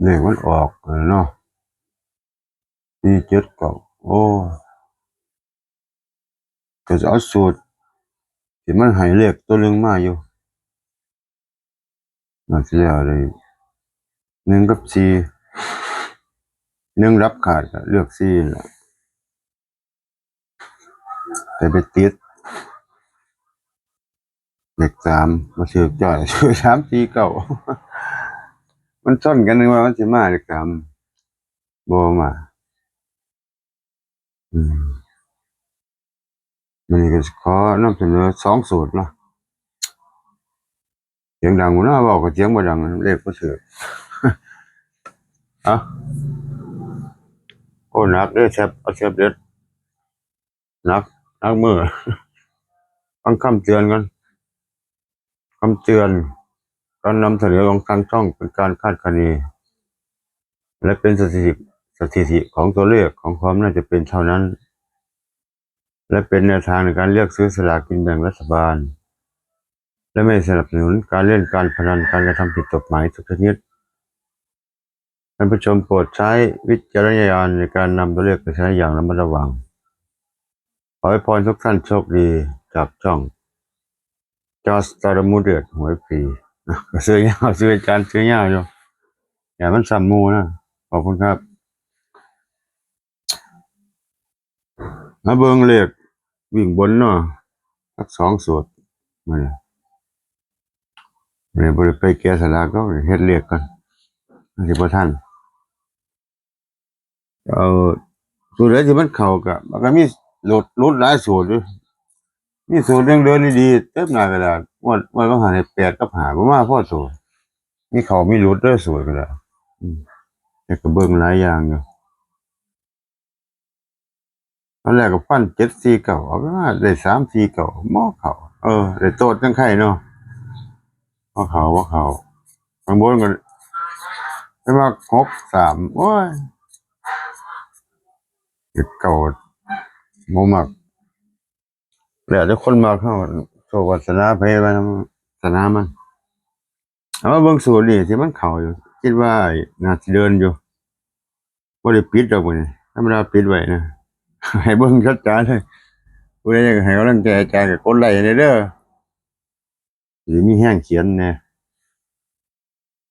เลขมันออกเนาะ479โอ้ก็จะเอาสูตรที่มันให้เลขตัวหนึ่งมาอยู่นั่นสิแล้วเลย1 กับ 4หนึ่งรับขาดก็เลือก4นั่นล่ะแต่ไปติดเลข3มาถือจ่อยซื้อ3 4 9มันชนกันนึกว่ามันสิมาเลข3บ่มาอืมมื้อนี้ก็สิขอนำเสนอ2 สูตรเนาะเสียงดังบ่เนาะเว้าก็เสียงบ่ดังเลขบ่ถือเอ้าโอ้หนักเด้อแซ่บเอาแซ่บเด็ดหนักหนักมื้อฟังคำเตือนก่อนคำเตือนการนำเสนอของทางช่องเป็นการคาดคะเนและเป็นสถิติของตัวเลขของความน่าจะเป็นเท่านั้นและเป็นแนวทางในการเลือกซื้อสลากกินแบ่งรัฐบาลและไม่สนับสนุนการเล่นการพนันการกระทำผิดกฎหมายทุกชนิดท่านผู้ชมโปรดใช้วิจารณญาณในการนำตัวเลขไปใช้อย่างระมัดระวังขอให้พรทุกท่านโชคดีจากช่องจอสตาร์มูเดือดหวยฟรีซื้อยาวซื้ออาจารย์ซื้อยาวอยู่อย่ามันซ้ำมูนะขอบคุณครับมาเบิ่งเลขวิ่งบนเนาะสัก2 สูตรมาเลยบ่ได้ไปแกะสลากก็เฮ็ดเลขกันมันสิบ่ทันเอาสูตรใดที่มันเข้าก็มันก็มีหลุดหลายสูตรอยู่มีสูตรหนึ่งเดินดีๆเต็มหน้ากระดาษงวดบางหันให้8 กับ 5บ่มาพอสูตรมีเข้ามีหลุดเด้อสูตรก็ได้อืมแต่ก็เบิ่งหลายอย่างอยู่ตอนแรกก็ฟัน7 4 9เอาไปมาได้3 4 9บ่เข้าได้โตดจังไข่เนาะบ่เข้าข้างบนก็ไปมา6 3โอ้ยเก่าบ่มักแล้วแต่คนมักเฮาโชควาสนาไผว่าวาสนามันเอามาเบิ่งสูตรนี่ที่มันเข้าอยู่คิดว่าน่าสิเดินอยู่บ่ได้ปิดดอกมื้อนี้ธรรมดาปิดไว้นะให้เบิ่งชัดๆเลยผู้ใดอยากให้กำลังใจอาจารย์ก็กดไลค์ให้เด้อสิมีแรงเขียนแหน่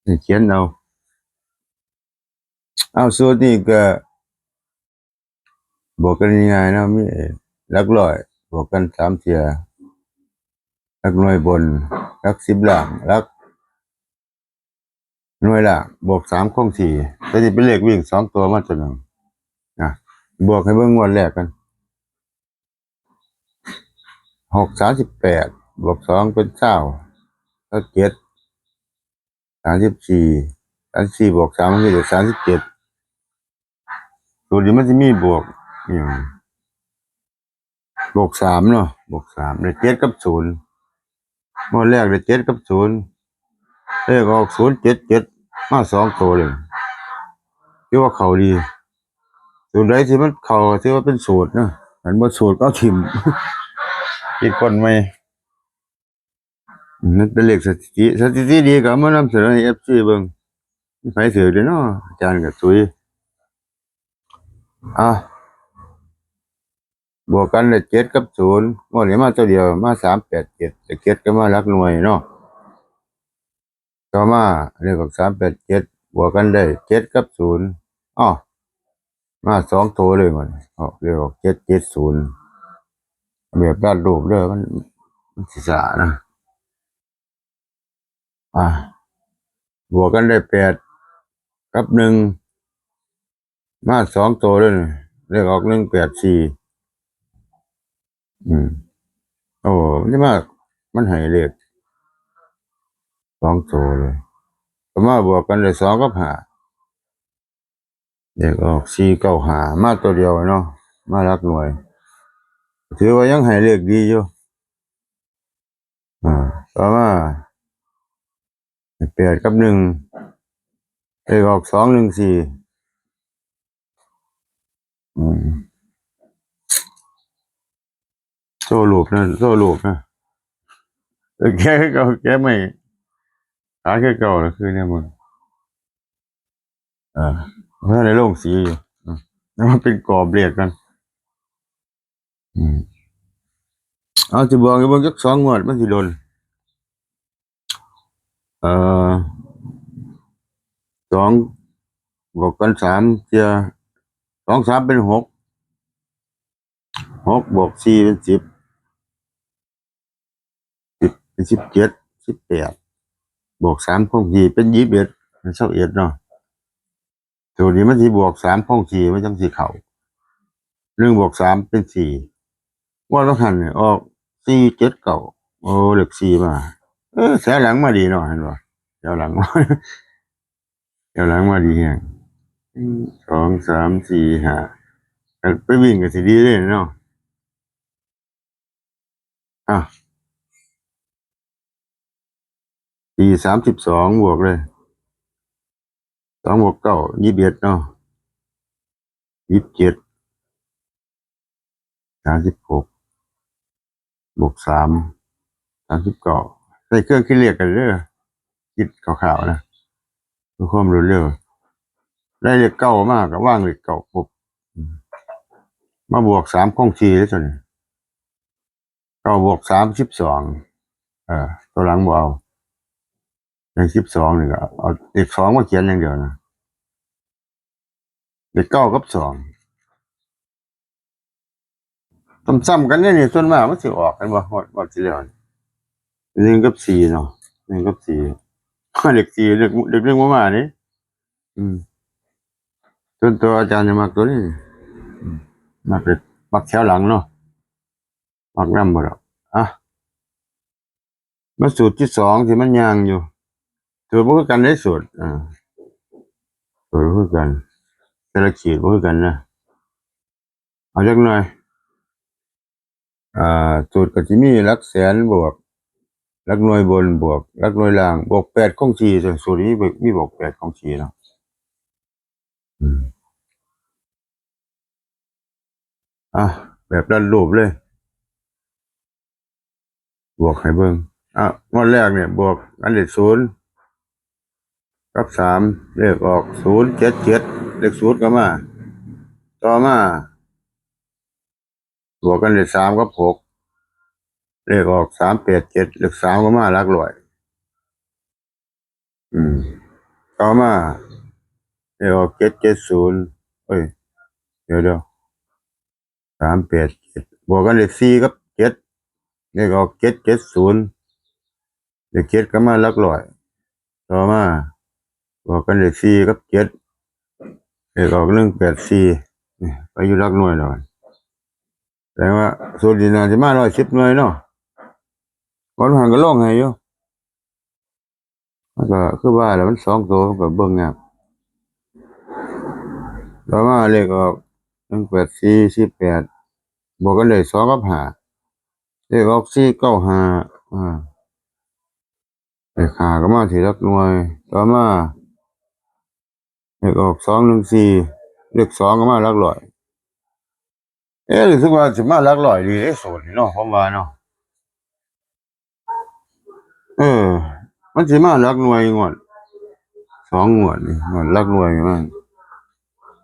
สิเขียนเอาสูตรนี้ก็บวกกันง่ายๆเนาะมีหลักร้อยบวกกัน3 เที่ยหลักหน่วยบนหลัก10ล่างหลักหน่วยล่างบวก3คงที่แต่สิเป็นเลขวิ่ง2 ตัวมาตัวหนึ่งนะบวกให้เบิ่งงวดแรกกัน6 38บวก2เป็น9แล้ว7 34บวก3มันก็ได้37สูตรนี้มันสิมีบวกอิหยังบวก3เนาะบวก3ได้7 กับ 0งวดแรกได้7 กับ 0เลขออก0 7 7มา2 ตัวเลยคิดว่าเข้าดีสูตรใดที่มันเข้าถือว่าเป็นสูตรเนาะอันบ่สูตรก็เอาถิ่มคิดคนใหม่มันเป็นเลขสถิติดีก็เอามานำเสนอให้ FC เบิ่งมีไผถือเด้อเนาะอาจารย์ก็ตุ้ยบวกกันได้7 กับ 0งวดนี้มาตัวเดียวมา3 8 7แต่7ก็มาหลักหน่วยเนาะต่อมาเลขออก3 8 7บวกกันได้7 กับ 0อ้อมา2 ตัวเลยบัดนี้เลขออก7 7 0แบบวาดรูปเด้อมันสิซ่านะอ่าบวกกันได้8 กับ 1มา2 ตัวเลยนี่เลขออก1 8 4โอ้มันสิมามันให้เลข2 ตัวเลยต่อมาบวกกันได้2 กับ 5เลขออก4 9 5มาตัวเดียวเนาะมาหลักหน่วยถือว่ายังให้เลขดีอยู่ต่อมา8 กับ 1เลขออก2 1 4อืมโซ่รูปนะแกคือเก่าแกไม่หาคือเก่าล่ะคือเนี่ยมึง เออเพราะในโลกสีอยู่แล้วมันเป็นกรอบเรียกกันอืมเอาจะบอกให้เบิ่งจัก2 งวดมันสิโดนเอ่อ2บวกกัน3เจีย2 3เป็น6 6 บวก 4เป็น10เป็น17 18บวก 3คงสี่เป็น21เป็น21เนาะตัวนี้มันสิบวก3คงสี่มันจังสิเข้า1 บวก 3เป็น4ว่าต้องหันเนี่ยออก4 7 9โอ้เลข4มาแสหลังมาดีเนาะเห็นบ่แถวหลังแถวหลังมาดีแฮง2 3 4 5ไปวิ่งก็สิดีเลยเนาะอ่ะ4 32บวกเลย2 บวก 921เนาะ2736บวก 3 39ใส่เครื่องคิดเลขกันเด้อคิดคร่าวๆนะเพื่อความรวดเร็วได้เลขเก้ามากก็ว่างเลขเก้าปุ๊บมาบวก3คงสี่แล้วจน9 บวก 3 12ตัวหลังบ่เอาเลข12นี่ก็เอาเลข2มาเขียนอย่างเดียวนะเลข9กับ2ซ้ำๆกันนี่ส่วนมากมันสิออกกันบ่ฮอดสิแล้ว1กับ4เนาะ1กับ4เลข4เลข1บ่มานี่อืมส่วนตัวอาจารย์จะมักตัวนี้มักเลขมักแถวหลังเนาะมักนำบ่ดอกอ่ะมาสูตรที่2ที่มันยางอยู่สูตรบ่คือกันได้สูตรสูตรบ่คือกันแต่ละขีดบ่คือกันนะเอาจักหน่อยสูตรก็สิมีหลักแสนบวกหลักหน่วยบนบวกหลักหน่วยล่างบวก8คงสี่สูตรนี้มีบวก8คงสี่เนาะแบบดันรูปเลยบวกให้เบิ่งงวดแรกเนี่ยบวกอันเลข0กับ3เลขออก0 7 7เลข0ก็มาต่อมาบวกกันเลข3กับ6เลขออก3 8 7เลข3ก็มาหลักร้อยต่อมาเลขออก7 7 0เอ้ยเดี๋ยว3 8 7บวกกันเลข4กับ7เลขออก7 7 0เลข7ก็มาหลักร้อยต่อมาบวกกันเลข4กับ7เลขออก1 8 4ไปอยู่หลักหน่วยหน่อยแสดงว่าสูตรนี้น่าจะมา110หน่วยเนาะวันหันก็ลงให้อยู่มันก็คือว่าแล้วมัน2ตัวมันก็เบิ่งยากต่อมาเลขออก1 8 4 48บวกกันได้2กับ5เลขออก4 9 5เลข5ก็มาที่หลักหน่วยต่อมาเลขออก2 1 4เลข2ก็มาหลักร้อยรู้สึกว่าสิมาหลักร้อยดีเด้สูตรนี้เนาะผมว่าเนาะมันสิมาหลักหน่วยงวด2 งวดนี่งวดหลักหน่วยมัน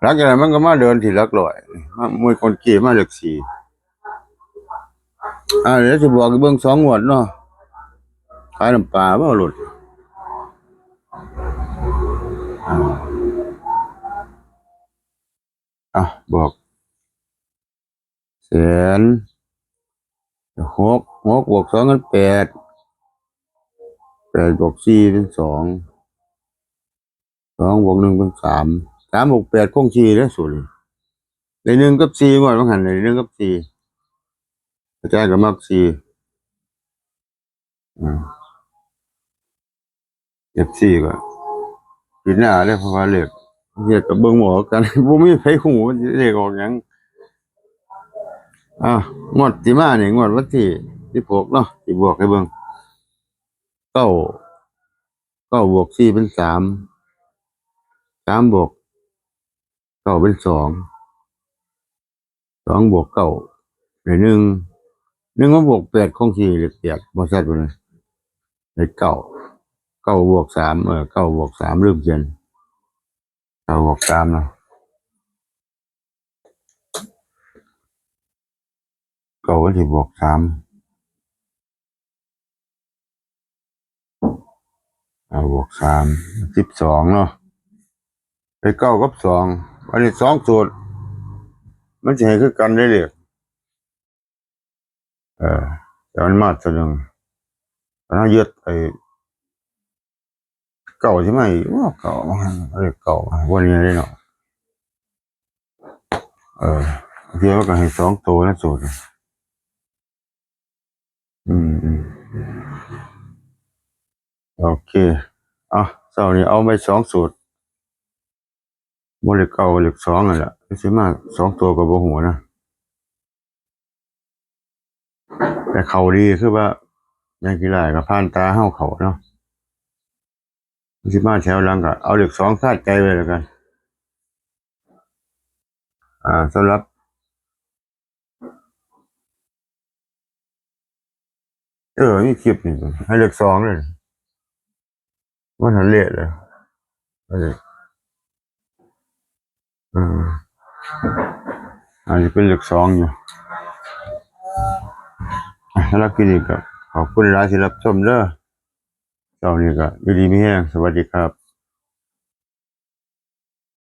หลักจากนั้นมันก็มาเดินที่หลักร้อยมวยคนกี่มาเลข4เดี๋ยวสิบอกให้เบิ่ง2 งวดเนาะขายน้ำปลาบ่หลุดบอกแสน6บวก2เป็น8 8 บวก 4เป็น2 2 บวก 1เป็น3 3 บวก 8คง4เด้อสูตรนี้ได้1กับ4งวดว่าหั่นได้1กับ4อาจารย์ก็มัก4F4ก็ปิดหน้าเลยเพราะว่าเลขเฮ็ดก็เบิ่งบ่ออกกันบ่มีไผฮู้ว่าเลขออกหยังงวดที่มานี่งวดวันที่16เนาะสิบวกให้เบิ่ง9 บวก 4เป็น3 3 บวก 9เป็น2 2 บวก 9ได้1มาบวก8คงสิเลข8บ่ชัดบ่เลยได้9 9 บวก 3 9 บวก 3ลืมเขียน เอาบวกสามเนาะเก้าก็สิบวกสามเอาบวกสาม12เนาะไปเก้ากับสองอันนี้สองสูตรมันจะให้คือกันได้เลยเออแต่มันมาตัวหนึ่งตอนนั้นยึดไอ้เก่าใช่ไหมว่าเก่าอะไรเก่าวันนี้ได้เนาะเออเทียบกันให้สองตัวนะสูตรอืมโอเคอ่ะเสาร์นี้เอาไปสองสูตรบริเก่าบริสองนั่นแหละใช่มากสองตัวกับโบหัวนะแต่เขาดีคือว่ายังกีฬากับผ่านตาเห้าเขาเนาะสิมาแถวหลังก็เอาเหล็กสองคาดใจไว้แล้วกันสำหรับนี่คลิปนี่ให้เหล็กสองเลยมันหันเละเลยเอาเลยอืมอาจจะเป็นเหล็กสองอยู่สำหรับคลิปนี้ก็ขอบคุณหลายที่รับชมเด้อเจ้านี่ก็อยู่ดีมีแห้งสวัสดีครับ